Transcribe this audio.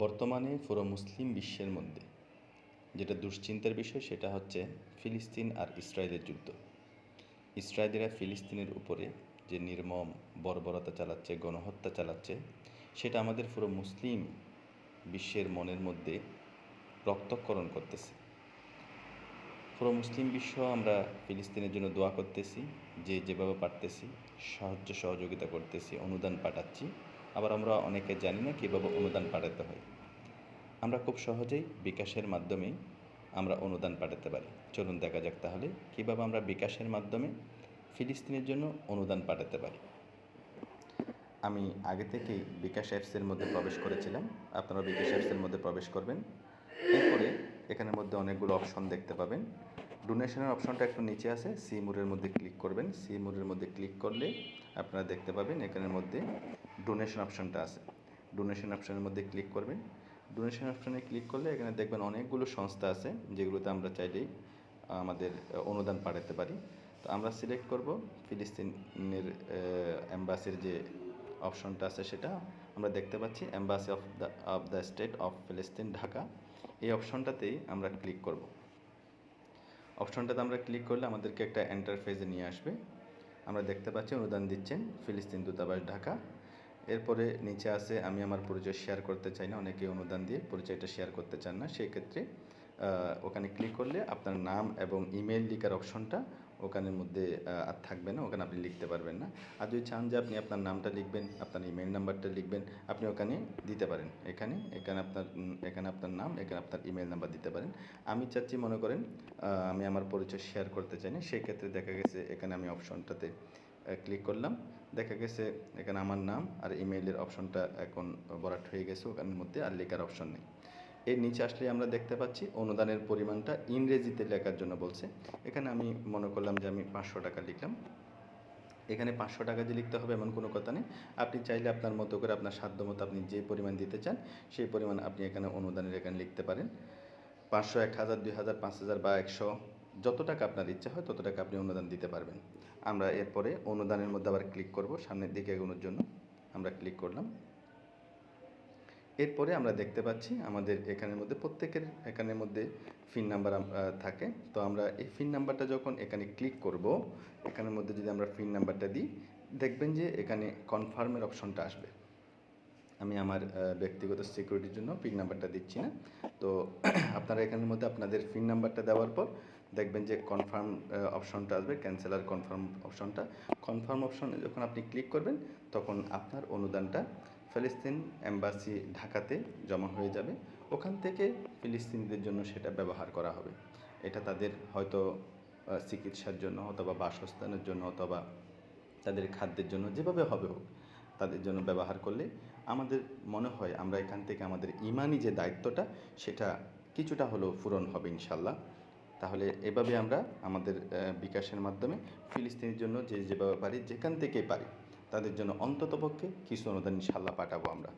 বর্তমানে পুরো মুসলিম বিশ্বের মধ্যে যেটা দুশ্চিন্তার বিষয় সেটা হচ্ছে ফিলিস্তিন আর ইসরায়েলের যুদ্ধ। ইসরায়েলিরা ফিলিস্তিনের উপরে যে নির্মম বর্বরতা চালাচ্ছে, গণহত্যা চালাচ্ছে, সেটা আমাদের পুরো মুসলিম বিশ্বের মনের মধ্যে রক্তক্ষরণ করতেছে। পুরো মুসলিম বিশ্ব আমরা ফিলিস্তিনের জন্য দোয়া করতেছি, যে যেভাবে পারতেছি সাহায্য সহযোগিতা করতেছি, অনুদান পাঠাচ্ছি। আবার আমরা অনেকে জানি না কীভাবে অনুদান পাঠাতে হয়। আমরা খুব সহজেই বিকাশের মাধ্যমে আমরা অনুদান পাঠাতে পারি। চলুন দেখা যাক তাহলে কীভাবে আমরা বিকাশের মাধ্যমে ফিলিস্তিনের জন্য অনুদান পাঠাতে পারি। আমি আগে থেকেই বিকাশ অ্যাপসের মধ্যে প্রবেশ করেছিলাম। আপনারা বিকাশ অ্যাপসের মধ্যে প্রবেশ করবেন। এরপরে এখানের মধ্যে অনেকগুলো অপশন দেখতে পাবেন। ডোনেশনের অপশনটা একটু নিচে আছে, সি মোডের মধ্যে ক্লিক করবেন। সি মোডের মধ্যে ক্লিক করলে আপনারা দেখতে পাবেন এখানের মধ্যে ডোনেশন অপশনটা আছে। ডোনেশন অপশনের মধ্যে ক্লিক করবেন। ডোনেশন অপশনে ক্লিক করলে এখানে দেখবেন অনেকগুলো সংস্থা আছে যেগুলোতে আমরা চাইলেই আমাদের অনুদান পাঠাতে পারি। তো আমরা সিলেক্ট করব ফিলিস্তিনের এম্বাসির যে অপশনটা আছে সেটা আমরা দেখতে পাচ্ছি, embassy of the state of ফিলিস্তিন, ঢাকা। এই অপশনটাতেই আমরা ক্লিক করব। অপশনটাতে আমরা ক্লিক করলে আমাদেরকে একটা ইন্টারফেসে নিয়ে আসবে। আমরা দেখতে পাচ্ছি অনুদান দিচ্ছেন ফিলিস্তিন দূতাবাস, ঢাকা। এরপরে নিচে আছে আমি আমার পরিচয় শেয়ার করতে চাই না, অনেকে অনুদান দিয়ে পরিচয়টা শেয়ার করতে চান না। সেই ক্ষেত্রে ওখানে ক্লিক করলে আপনার নাম এবং ইমেল লিখার অপশনটা ওখানের মধ্যে আর থাকবে না, ওখানে আপনি লিখতে পারবেন না। আর যদি চান যে আপনি আপনার নামটা লিখবেন, আপনার ইমেল নাম্বারটা লিখবেন, আপনি ওখানে দিতে পারেন। এখানে আপনার নাম, এখানে আপনার ইমেল নাম্বার দিতে পারেন। আমি চাচ্ছি, মনে করেন আমি আমার পরিচয় শেয়ার করতে চাই না, সেই ক্ষেত্রে দেখা গেছে এখানে আমি অপশনটাতে ক্লিক করলাম। দেখা গেছে এখানে আমার নাম আর ইমেইলের অপশনটা এখন ভরাট হয়ে গেছে, ওখানের মধ্যে আর লেখার অপশন নেই। এর নিচে আসলে আমরা দেখতে পাচ্ছি অনুদানের পরিমাণটা ইংরেজিতে লেখার জন্য বলছে। এখানে আমি মনে করলাম যে আমি 500 টাকা লিখলাম। এখানে 500 টাকা যে লিখতে হবে এমন কোনো কথা নেই। আপনি চাইলে আপনার মতো করে, আপনার সাধ্য মতো আপনি যে পরিমাণ দিতে চান সেই পরিমাণ আপনি এখানে অনুদানের এখানে লিখতে পারেন। 500, 1000, 2000, 5000 বা 100, যত টাকা আপনার ইচ্ছা হয় তত টাকা আপনি অনুদান দিতে পারবেন। আমরা এরপরে অনুদানের মধ্যে আবার ক্লিক করব, সামনের দিকে এগোনোর জন্য আমরা ক্লিক করলাম। এরপরে আমরা দেখতে পাচ্ছি আমাদের এখানের মধ্যে প্রত্যেকের এখানের মধ্যে পিন নাম্বার থাকে। তো আমরা এই পিন নাম্বারটা যখন এখানে ক্লিক করব, এখানের মধ্যে যদি আমরা পিন নাম্বারটা দিই, দেখবেন যে এখানে কনফার্মের অপশনটা আসবে। আমি আমার ব্যক্তিগত সিকিউরিটির জন্য পিন নাম্বারটা দিচ্ছি না। তো আপনারা এখানের মধ্যে আপনাদের পিন নাম্বারটা দেওয়ার পর দেখবেন যে কনফার্ম অপশনটা আসবে, ক্যান্সেল আর কনফার্ম অপশনটা। কনফার্ম অপশনে যখন আপনি ক্লিক করবেন তখন আপনার অনুদানটা ফিলিস্তিন এম্বাসি ঢাকাতে জমা হয়ে যাবে। ওখান থেকে ফিলিস্তিনিদের জন্য সেটা ব্যবহার করা হবে। এটা তাদের হয়তো চিকিৎসার জন্য, অথবা বাসস্থানের জন্য, অথবা তাদের খাদ্যের জন্য, যেভাবে হবে হোক তাদের জন্য ব্যবহার করলে আমাদের মনে হয় আমরা এখান থেকে আমাদের ইমানি যে দায়িত্বটা সেটা কিছুটা হলেও পূরণ হবে ইনশাল্লাহ। তাহলে এভাবে আমরা আমাদের বিকাশের মাধ্যমে ফিলিস্তিনের জন্য যেভাবে পারি, যেখান থেকে পারি তাদের জন্য অন্ততপক্ষে কিছু অনুদান ইনশাল্লাহ পাঠাবো আমরা।